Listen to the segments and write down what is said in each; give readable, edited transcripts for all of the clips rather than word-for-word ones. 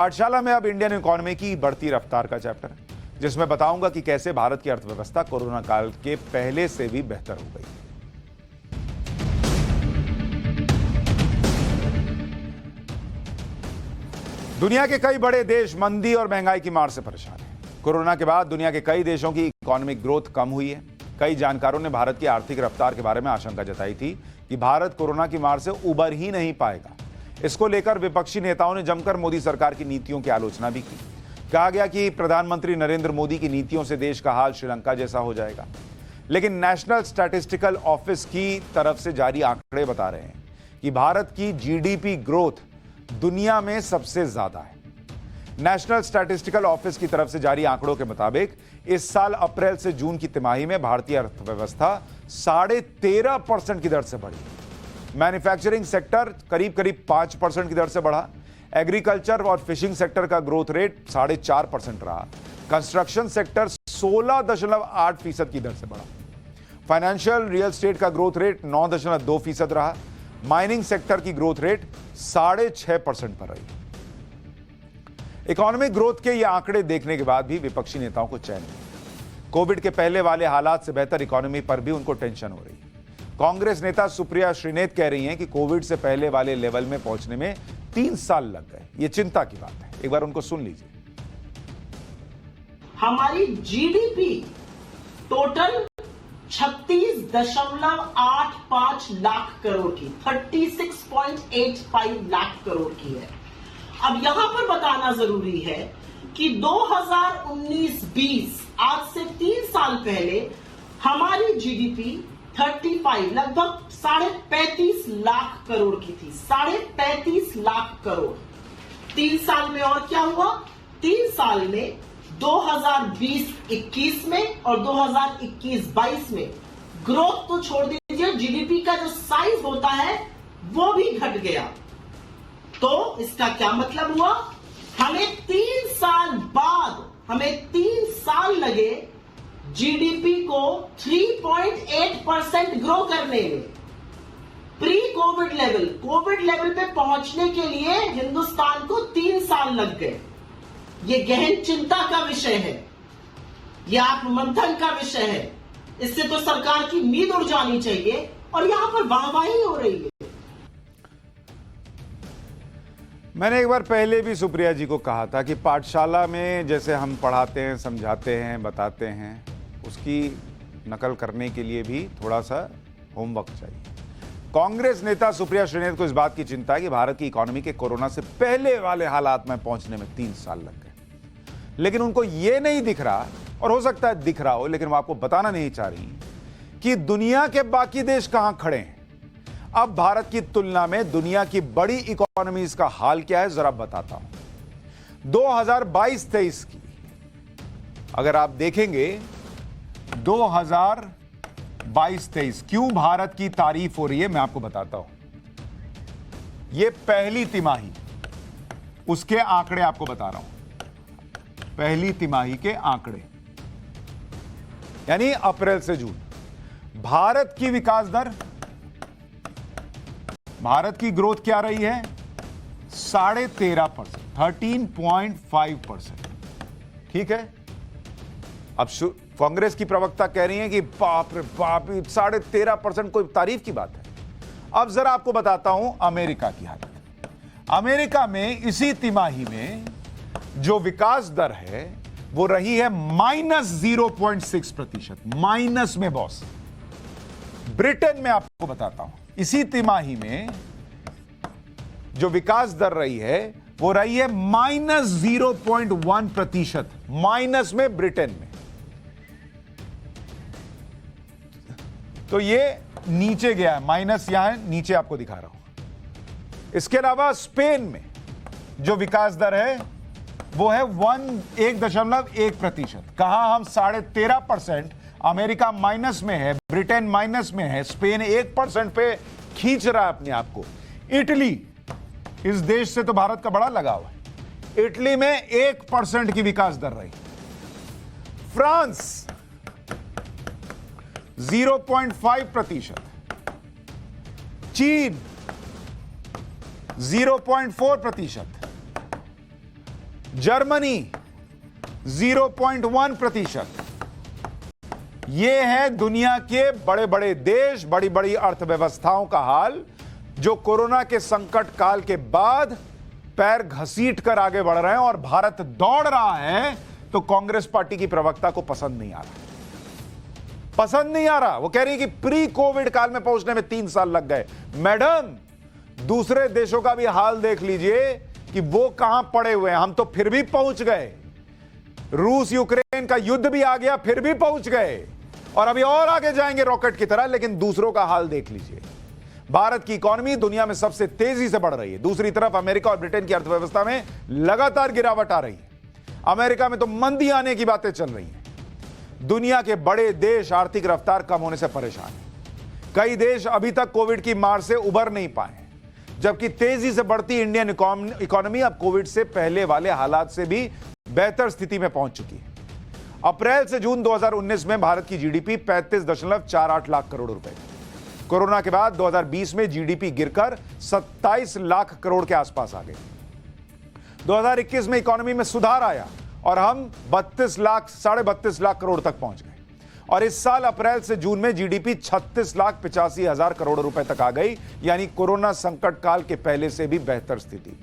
पाठशाला में अब इंडियन इकोनॉमी की बढ़ती रफ्तार का चैप्टर है, जिसमें बताऊंगा कि कैसे भारत की अर्थव्यवस्था कोरोना काल के पहले से भी बेहतर हो गई। दुनिया के कई बड़े देश मंदी और महंगाई की मार से परेशान हैं। कोरोना के बाद दुनिया के कई देशों की इकोनॉमिक ग्रोथ कम हुई है। कई जानकारों ने भारत की आर्थिक रफ्तार के बारे में आशंका जताई थी कि भारत कोरोना की मार से उबर ही नहीं पाएगा। इसको लेकर विपक्षी नेताओं ने जमकर मोदी सरकार की नीतियों की आलोचना भी की। कहा गया कि प्रधानमंत्री नरेंद्र मोदी की नीतियों से देश का हाल श्रीलंका जैसा हो जाएगा। लेकिन नेशनल स्टैटिस्टिकल ऑफिस की तरफ से जारी आंकड़े बता रहे हैं कि भारत की जीडीपी ग्रोथ दुनिया में सबसे ज्यादा है। नेशनल स्टैटिस्टिकल ऑफिस की तरफ से जारी आंकड़ों के मुताबिक इस साल अप्रैल से जून की तिमाही में भारतीय अर्थव्यवस्था 13.5% की दर से बढ़ी। मैन्युफैक्चरिंग सेक्टर करीब 5% की दर से बढ़ा। एग्रीकल्चर और फिशिंग सेक्टर का ग्रोथ रेट 4.5% रहा। कंस्ट्रक्शन सेक्टर 16.8% की दर से बढ़ा। फाइनेंशियल रियल एस्टेट का ग्रोथ रेट 9.2% रहा। माइनिंग सेक्टर की ग्रोथ रेट 6.5% पर रही। इकोनॉमिक ग्रोथ के ये आंकड़े देखने के बाद भी विपक्षी नेताओं को चैन नहीं। कोविड के पहले वाले हालात से बेहतर इकोनॉमी पर भी उनको टेंशन हो रही है। कांग्रेस नेता सुप्रिया श्रीनेत कह रही हैं कि कोविड से पहले वाले लेवल में पहुंचने में 3 साल लग गए। ये चिंता की बात है। एक बार उनको सुन लीजिए। हमारी जीडीपी टोटल 36.85 लाख करोड़ की 36.85 लाख करोड़ की है। अब यहां पर बताना जरूरी है कि 2019-20 आज से 3 साल पहले हमारी जीडीपी 35 लगभग 35.5 लाख करोड़ की थी। 35.5 लाख करोड़। 3 साल में और क्या हुआ? 3 साल में 2020-21 में और 2021-22 में ग्रोथ तो छोड़ दीजिए, जीडीपी का जो साइज होता है वो भी घट गया। तो इसका क्या मतलब हुआ? हमें 3 साल बाद 3 साल लगे जीडीपी को 3.8% ग्रो करने में। प्री कोविड लेवल पे पहुंचने के लिए हिंदुस्तान को 3 साल लग गए। ये गहन चिंता का विषय है, यह आत्ममंथन का विषय है। इससे तो सरकार की नींद उड़ जानी चाहिए और यहां पर वाहवाही हो रही है। मैंने एक बार पहले भी सुप्रिया जी को कहा था कि पाठशाला में जैसे हम पढ़ाते हैं, समझाते हैं, बताते हैं, उसकी नकल करने के लिए भी थोड़ा सा होमवर्क चाहिए। कांग्रेस नेता सुप्रिया श्रीनेत को इस बात की चिंता है कि भारत की इकोनॉमी के कोरोना से पहले वाले हालात में पहुंचने में 3 साल लग गए। लेकिन उनको यह नहीं दिख रहा, और हो सकता है दिख रहा हो लेकिन वो आपको बताना नहीं चाह रही कि दुनिया के बाकी देश कहां खड़े हैं। अब भारत की तुलना में दुनिया की बड़ी इकोनॉमीज का हाल क्या है जरा बताता हूं। 2022-23 की अगर आप देखेंगे, 2022-23 क्यों भारत की तारीफ हो रही है मैं आपको बताता हूं। यह पहली तिमाही, उसके आंकड़े आपको बता रहा हूं। पहली तिमाही के आंकड़े यानी अप्रैल से जून। भारत की विकास दर, भारत की ग्रोथ क्या रही है? 13.5%, 13.5%। ठीक है। अब कांग्रेस की प्रवक्ता कह रही हैं कि बाप रे बाप, 13.5% कोई तारीफ की बात है। अब जरा आपको बताता हूं अमेरिका की हालत। अमेरिका में इसी तिमाही में जो विकास दर है वो रही है -0.6%। माइनस में बॉस। ब्रिटेन में आपको बताता हूं, इसी तिमाही में जो विकास दर रही है वो रही है -0.1%। माइनस में ब्रिटेन में। तो ये नीचे गया है, माइनस यहां है, नीचे आपको दिखा रहा हूं। इसके अलावा स्पेन में जो विकास दर है वो है 1.1%। कहां हम 13.5%, अमेरिका माइनस में है, ब्रिटेन माइनस में है, स्पेन 1% पे खींच रहा है अपने आप को। इटली, इस देश से तो भारत का बड़ा लगाव है, इटली में 1% की विकास दर रही। फ्रांस 0.5%, चीन 0.4%, जर्मनी 0.1%। यह है दुनिया के बड़े बड़े देश, बड़ी बड़ी अर्थव्यवस्थाओं का हाल, जो कोरोना के संकट काल के बाद पैर घसीट कर आगे बढ़ रहे हैं। और भारत दौड़ रहा है तो कांग्रेस पार्टी की प्रवक्ता को पसंद नहीं आ रहा, पसंद नहीं आ रहा। वो कह रही है कि प्री कोविड काल में पहुंचने में 3 साल लग गए। मैडम, दूसरे देशों का भी हाल देख लीजिए कि वो कहां पड़े हुए हैं, हम तो फिर भी पहुंच गए। रूस यूक्रेन का युद्ध भी आ गया, फिर भी पहुंच गए, और अभी और आगे जाएंगे रॉकेट की तरह। लेकिन दूसरों का हाल देख लीजिए। भारत की इकोनॉमी दुनिया में सबसे तेजी से बढ़ रही है। दूसरी तरफ अमेरिका और ब्रिटेन की अर्थव्यवस्था में लगातार गिरावट आ रही है। अमेरिका में तो मंदी आने की बातें चल रही हैं। दुनिया के बड़े देश आर्थिक रफ्तार कम होने से परेशान हैं। कई देश अभी तक कोविड की मार से उबर नहीं पाए, जबकि तेजी से बढ़ती इंडियन इकोनॉमी अब कोविड से पहले वाले हालात से भी बेहतर स्थिति में पहुंच चुकी है। अप्रैल से जून 2019 में भारत की जीडीपी 35.48 लाख करोड़ रुपए। कोरोना के बाद 2020 में जीडीपी गिरकर 27 लाख करोड़ के आसपास आ गई। 2021 में इकोनॉमी में सुधार आया और हम 32 लाख करोड़ तक पहुंच गए। और इस साल अप्रैल से जून में जीडीपी 36,85,000 करोड़ रुपए तक आ गई, यानी कोरोना संकट काल के पहले से भी बेहतर स्थिति।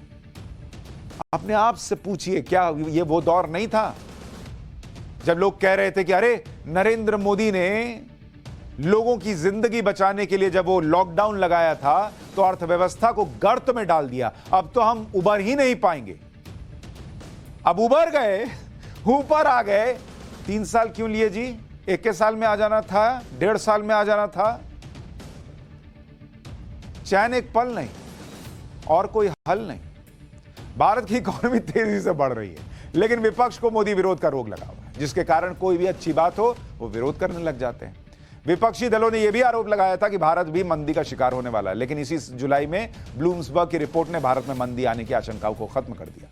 अपने आप से पूछिए, क्या ये वो दौर नहीं था जब लोग कह रहे थे कि अरे नरेंद्र मोदी ने लोगों की जिंदगी बचाने के लिए जब वो लॉकडाउन लगाया था तो अर्थव्यवस्था को गर्त में डाल दिया, अब तो हम उबर ही नहीं पाएंगे। अब उबर गए, ऊपर आ गए। 3 साल क्यों लिए जी? 1 साल में आ जाना था, 1.5 साल में आ जाना था। चैन एक पल नहीं और कोई हल नहीं। भारत की इकोनॉमी तेजी से बढ़ रही है, लेकिन विपक्ष को मोदी विरोध का रोग लगा हुआ है, जिसके कारण कोई भी अच्छी बात हो वो विरोध करने लग जाते हैं। विपक्षी दलों ने यह भी आरोप लगाया था कि भारत भी मंदी का शिकार होने वाला है, लेकिन इसी जुलाई में ब्लूमबर्ग की रिपोर्ट ने भारत में मंदी आने की आशंकाओं को खत्म कर दिया।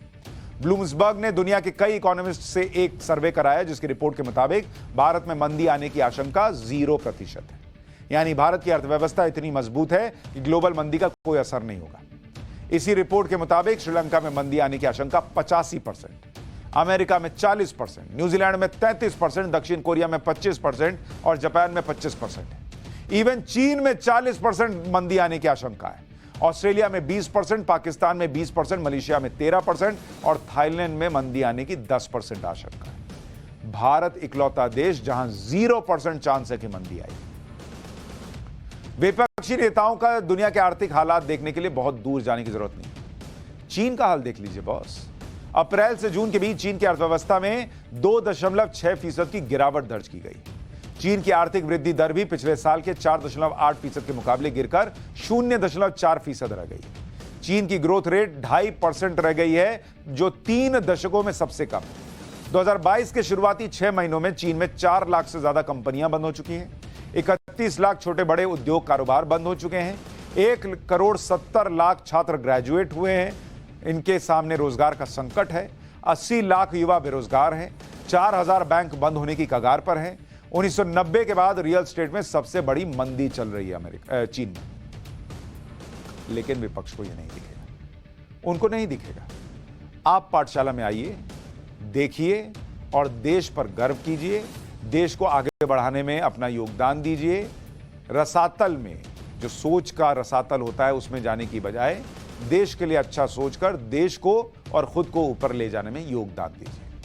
ब्लूमबर्ग ने दुनिया के कई इकोनॉमिस्ट से एक सर्वे कराया, जिसकी रिपोर्ट के मुताबिक भारत में मंदी आने की आशंका 0% है। यानी भारत की अर्थव्यवस्था इतनी मजबूत है कि ग्लोबल मंदी का कोई असर नहीं होगा। इसी रिपोर्ट के मुताबिक श्रीलंका में मंदी आने की आशंका 85%, अमेरिका में 40%, न्यूजीलैंड में 33%, दक्षिण कोरिया में 25% और जापान में 25% है। इवन चीन में 40% मंदी आने की आशंका है। ऑस्ट्रेलिया में 20%, पाकिस्तान में 20%, मलेशिया में 13% और थाईलैंड में मंदी आने की 10% आशंका है। भारत इकलौता देश जहां 0% चांस है कि मंदी आई। विपक्षी नेताओं का दुनिया के आर्थिक हालात देखने के लिए बहुत दूर जाने की जरूरत नहीं। चीन का हाल देख लीजिए बॉस। अप्रैल से जून के बीच चीन की अर्थव्यवस्था में 2.6% की गिरावट दर्ज की गई। चीन की आर्थिक वृद्धि दर भी पिछले साल के 4.8% के मुकाबले गिरकर 0.4% रह गई। चीन की ग्रोथ रेट 2.5% रह गई है, जो 3 दशकों में सबसे कम है। 2022 के शुरुआती 6 महीनों में चीन में 4 लाख से ज्यादा कंपनियां बंद हो चुकी हैं। 31 लाख छोटे बड़े उद्योग कारोबार बंद हो चुके हैं। 1,70,00,000 छात्र ग्रेजुएट हुए हैं। इनके सामने रोजगार का संकट है। 80 लाख युवा बेरोजगार हैं। 4,000 बैंक बंद होने की कगार पर हैं। 1990 के बाद रियल एस्टेट में सबसे बड़ी मंदी चल रही है चीन में। लेकिन विपक्ष को यह नहीं दिखेगा, उनको नहीं दिखेगा। आप पाठशाला में आइए, देखिए और देश पर गर्व कीजिए। देश को आगे बढ़ाने में अपना योगदान दीजिए। रसातल में जो सोच का रसातल होता है उसमें जाने की बजाय देश के लिए अच्छा सोचकर देश को और खुद को ऊपर ले जाने में योगदान दीजिए।